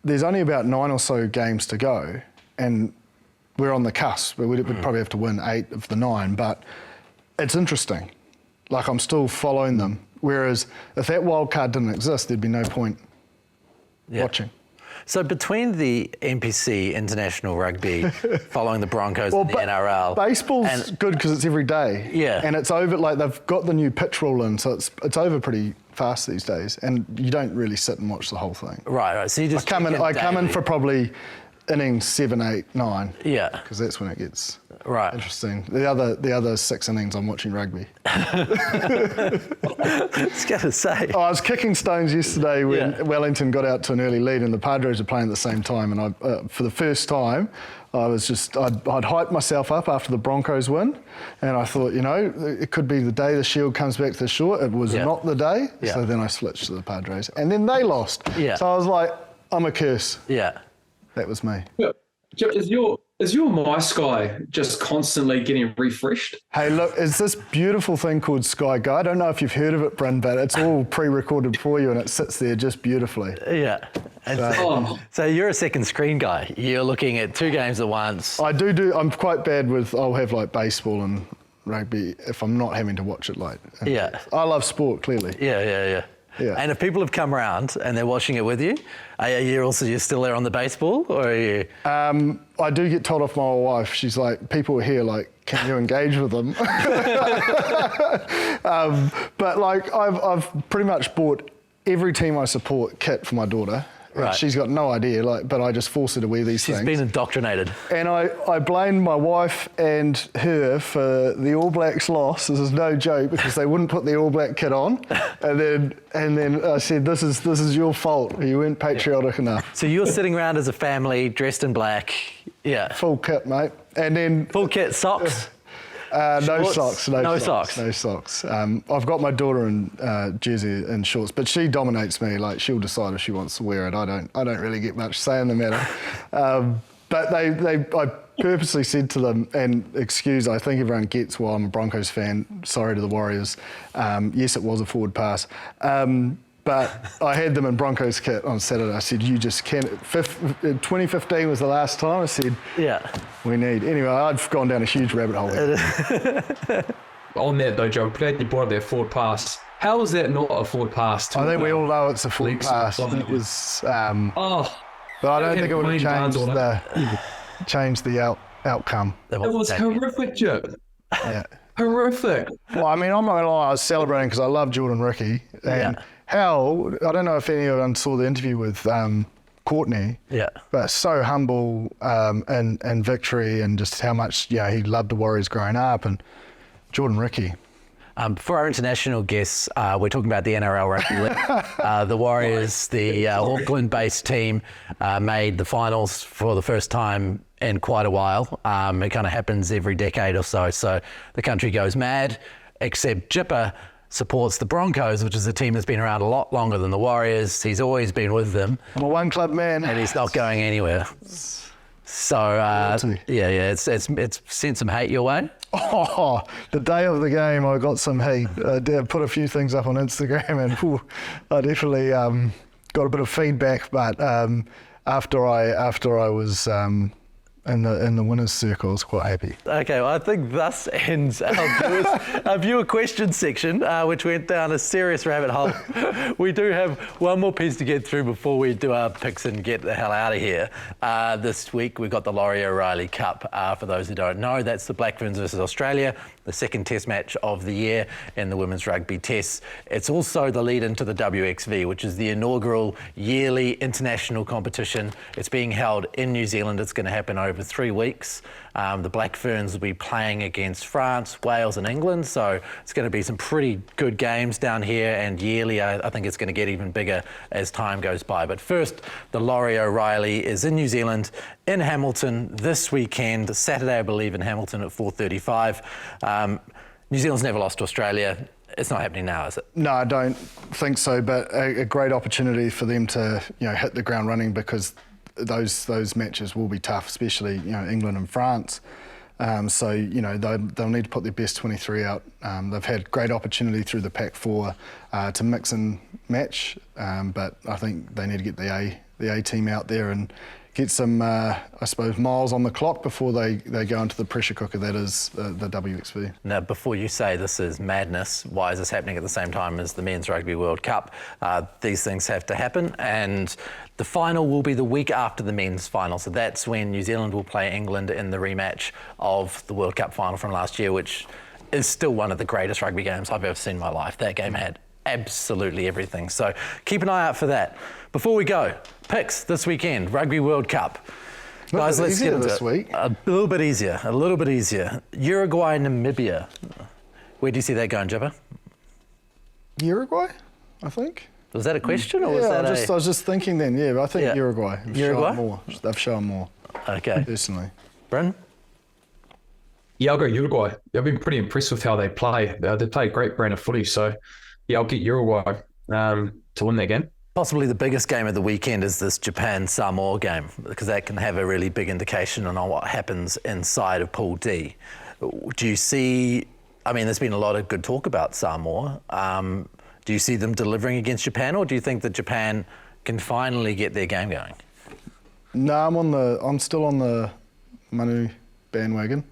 there's only about 9 or so games to go, and we're on the cusp. We'd probably have to win 8 of the 9, but it's interesting. I'm still following them. Whereas if that wild card didn't exist, there'd be no point watching. So between the NPC, International Rugby, following the Broncos and the NRL... Baseball's good because it's every day. Yeah. And it's over, they've got the new pitch rule in, so it's over pretty fast these days. And you don't really sit and watch the whole thing. Right. So you just... I come in for probably innings 7, 8, 9. Yeah. Because that's when it gets... Right. Interesting. The other 6 innings I'm watching rugby. I was going to say. I was kicking stones yesterday when Wellington got out to an early lead and the Padres were playing at the same time. And for the first time, I'd hyped myself up after the Broncos win. And I thought, it could be the day the Shield comes back to the shore. It was not the day. Yeah. So then I switched to the Padres. And then they lost. Yeah. So I was like, I'm a curse. Yeah. That was me. Yeah. Is your My Sky just constantly getting refreshed? Hey, look, it's this beautiful thing called Sky Go. I don't know if you've heard of it, Bryn, but it's all pre-recorded for you and it sits there just beautifully. Yeah. So you're a second screen guy. You're looking at 2 games at once. I do. I'm quite bad with, I'll have baseball and rugby if I'm not having to watch it I love sport, clearly. Yeah. Yeah. And if people have come around and they're watching it with you, are you still there on the baseball, or are you? I do get told off by my wife. She's like, people are here, like, can you engage with them? But like, I've pretty much bought every team I support kit for my daughter. Right. She's got no idea, like, but I just force her to wear these things. She's been indoctrinated. And I blamed my wife and her for the All Blacks loss. This is no joke, because they wouldn't put the All Black kit on. And then I said, this is your fault. You weren't patriotic enough. So you're sitting around as a family, dressed in black. Yeah. Full kit, mate. And then Full kit, socks. no socks. No socks. No socks. I've got my daughter in jersey and shorts, but she dominates me. Like, she'll decide if she wants to wear it. I don't really get much say in the matter. But I purposely said to them, and excuse, I think everyone gets why I'm a Broncos fan. Sorry to the Warriors. Yes, it was a forward pass. But I had them in Broncos kit on Saturday. I said, you just can't. 2015 was the last time. I said, Yeah. we need. Anyway, I've gone down a huge rabbit hole. On that though, Joe, I'm glad you brought up that forward pass. How is that not a forward pass? I think we all know it's a forward Leaks pass. and It was, Oh, but I don't think it would Wayne have Barnes changed the outcome. it was horrific, Joe. Yeah. Horrific. Well, I mean, I'm not going to lie, I was celebrating because I love Jordan Ricky. And Yeah. how, I don't know if anyone saw the interview with Courtney, Yeah. but so humble in victory, and just how much he loved the Warriors growing up. And Jordan Ricky. For our international guests, we're talking about the NRL Rugby League. The Warriors, the Auckland-based team, made the finals for the first time in quite a while. It kind of happens every decade or so. So the country goes mad, except Jipper supports the Broncos, which is a team that's been around a lot longer than the Warriors. He's always been with them. I'm a one club man. And he's not going anywhere. So, it's sent some hate your way. Oh, the day of the game, I got some heat. I did put a few things up on Instagram, and I definitely got a bit of feedback. But after I was in the winners' circle, I was quite happy. Okay, well, I think thus ends our viewer question section, which went down a serious rabbit hole. We do have one more piece to get through before we do our picks and get the hell out of here. This week we've got the Laurie O'Reilly Cup. For those who don't know, that's the Black Ferns versus Australia, the second test match of the year in the women's rugby tests. It's also the lead into the WXV, which is the inaugural yearly international competition. It's being held in New Zealand. It's going to happen over 3 weeks. The Black Ferns will be playing against France, Wales and England, so it's going to be some pretty good games down here, and yearly I think it's going to get even bigger as time goes by. But first, the Laurie O'Reilly is in New Zealand, in Hamilton this weekend, Saturday I believe in Hamilton at 4:35. New Zealand's never lost to Australia. It's not happening now, is it? No, I don't think so, but a great opportunity for them to hit the ground running, because those matches will be tough, especially England and France. So they'll need to put their best 23 out. They've had great opportunity through the Pac-4 to mix and match, but I think they need to get the A team out there and get some, I suppose, miles on the clock before they go into the pressure cooker that is the WXV. Now, before you say this is madness, why is this happening at the same time as the Men's Rugby World Cup? These things have to happen, and the final will be the week after the men's final. So that's when New Zealand will play England in the rematch of the World Cup final from last year, which is still one of the greatest rugby games I've ever seen in my life. That game had absolutely everything. So keep an eye out for that. Before we go, picks this weekend, Rugby World Cup. Guys, let's get into this week. A little bit easier. Uruguay, Namibia. Where do you see that going, Jibber? Uruguay, I think. Was that a question, or was that I was just thinking then. Yeah, but I think Uruguay. They've shown more. Okay. Personally. Bryn? Yeah, I'll go Uruguay. I've been pretty impressed with how they play. They play a great brand of footy, so yeah, I'll get Uruguay to win that game. Possibly the biggest game of the weekend is this Japan-Samoa game, because that can have a really big indication on what happens inside of Pool D. Do you see, there's been a lot of good talk about Samoa. Do you see them delivering against Japan, or do you think that Japan can finally get their game going? No, I'm still on the Manu bandwagon.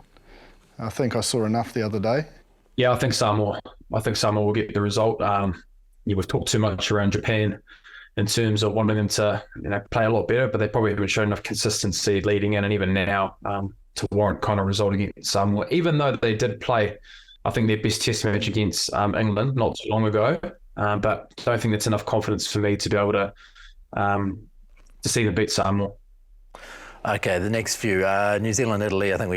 I think I saw enough the other day. Yeah, I think Samoa will get the result. we've talked too much around Japan in terms of wanting them to play a lot better, but they probably haven't shown enough consistency leading in and even now to warrant kind of result against Samoa, even though they did play, I think, their best test match against England not too long ago. But I don't think that's enough confidence for me to be able to see them beat Samoa. Okay, the next few, New Zealand, Italy, I think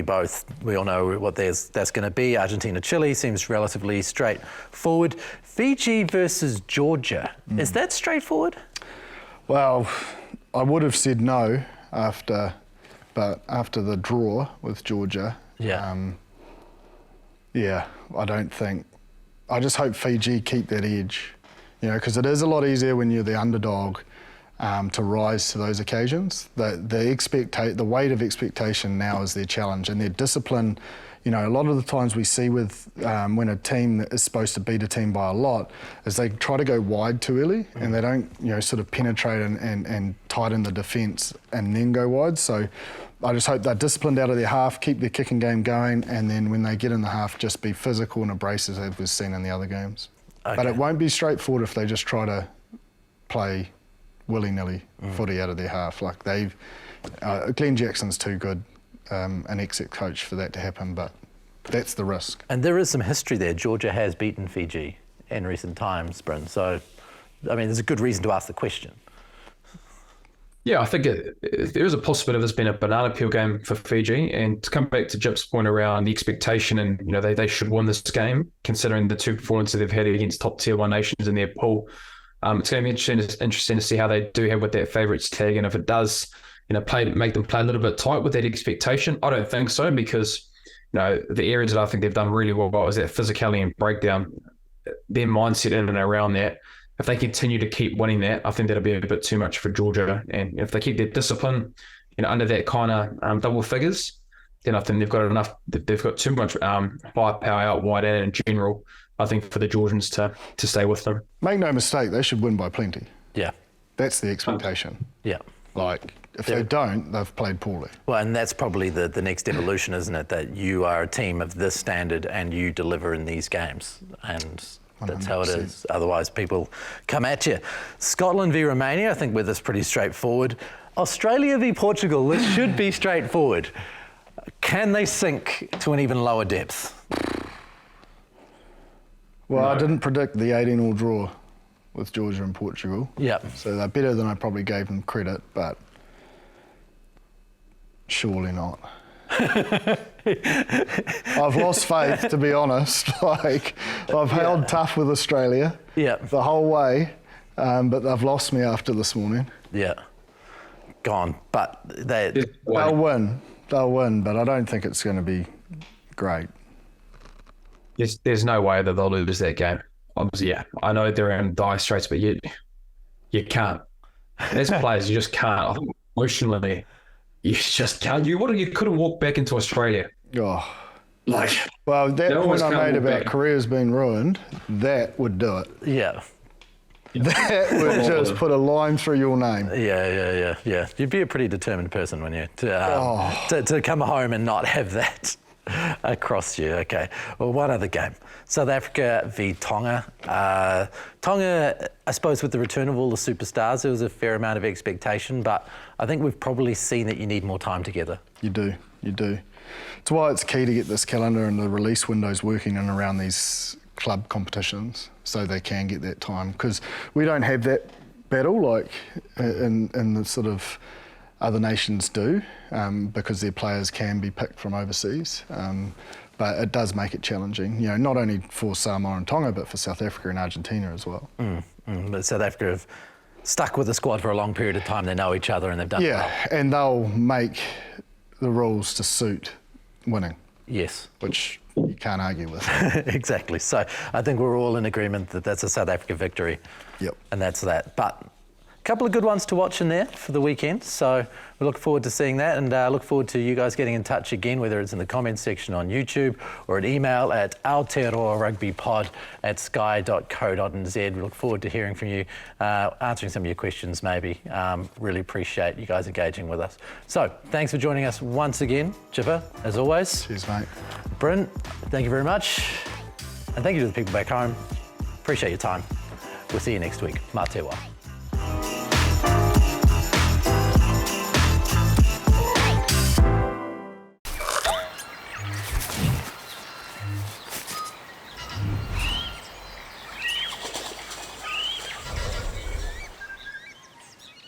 we all know what that's going to be. Argentina, Chile seems relatively straightforward. Fiji versus Georgia, is that straightforward? Well, I would have said no but after the draw with Georgia, I don't think. I just hope Fiji keep that edge, because it is a lot easier when you're the underdog to rise to those occasions. The weight of expectation now is their challenge, and their discipline. A lot of the times we see with when a team that is supposed to beat a team by a lot is they try to go wide too early, and they don't sort of penetrate and tighten the defence and then go wide. So I just hope they're disciplined out of their half, keep their kicking game going, and then when they get in the half, just be physical and abrasive as we've seen in the other games. Okay. But it won't be straightforward if they just try to play willy-nilly footy out of their half. Like Glenn Jackson's too good an exit coach for that to happen, but that's the risk. And there is some history there. Georgia has beaten Fiji in recent times, Bryn. So, there's a good reason to ask the question. Yeah, I think there is a possibility of this being a banana peel game for Fiji. And to come back to Jip's point around the expectation and, they should win this game, considering the two performances they've had against top tier 1 nations in their pool. It's going to be interesting to see how they do have with that favourites tag. And if it does, make them play a little bit tight with that expectation. I don't think so, because, the areas that I think they've done really well is that physicality and breakdown, their mindset in and around that. If they continue to keep winning that, I think that'll be a bit too much for Georgia. And if they keep their discipline, under that kind of double figures, then I think they've got enough. They've got too much firepower out wide and in general, I think, for the Georgians to stay with them. Make no mistake, they should win by plenty. Yeah. That's the expectation. Yeah. If they don't, they've played poorly. Well, and that's probably the next evolution, isn't it? That you are a team of this standard and you deliver in these games. And that's 100%. How it is. Otherwise, people come at you. Scotland v Romania, I think with this pretty straightforward. Australia v Portugal, this should be straightforward. Can they sink to an even lower depth? Well, no. I didn't predict the 18-all draw with Georgia and Portugal. Yeah. So they're better than I probably gave them credit, but surely not. I've lost faith, to be honest. I've held tough with Australia the whole way, but they've lost me after this morning. Yeah. Gone. But they'll win. They'll win, but I don't think it's going to be great. There's no way that they'll lose that game. Obviously, I know they're in dire straits, but you can't. As players, you just can't. I think emotionally, you just can't. You couldn't walk back into Australia. Oh. Well, that point I made about careers being ruined, that would do it. Yeah. That would just put a line through your name. Yeah. You'd be a pretty determined person, wouldn't you? To come home and not have that across you. Okay. Well, one other game. South Africa v Tonga. Tonga, I suppose with the return of all the superstars, there was a fair amount of expectation, but I think we've probably seen that you need more time together. You do. It's why it's key to get this calendar and the release windows working in around these club competitions so they can get that time, because we don't have that battle like in the sort of other nations do, because their players can be picked from overseas. But it does make it challenging, not only for Samoa and Tonga, but for South Africa and Argentina as well. But South Africa have stuck with the squad for a long period of time. They know each other and they've done well. Yeah, and they'll make the rules to suit winning. Yes. Which you can't argue with. Exactly. So I think we're all in agreement that that's a South Africa victory. Yep. And that's that. But a couple of good ones to watch in there for the weekend. So we look forward to seeing that, and look forward to you guys getting in touch again, whether it's in the comments section on YouTube or an email at Aotearoa Rugby Pod at sky.co.nz. We look forward to hearing from you, answering some of your questions maybe. Really appreciate you guys engaging with us. So thanks for joining us once again, Chipper, as always. Cheers, mate. Bryn, thank you very much. And thank you to the people back home. Appreciate your time. We'll see you next week. Mā te wā.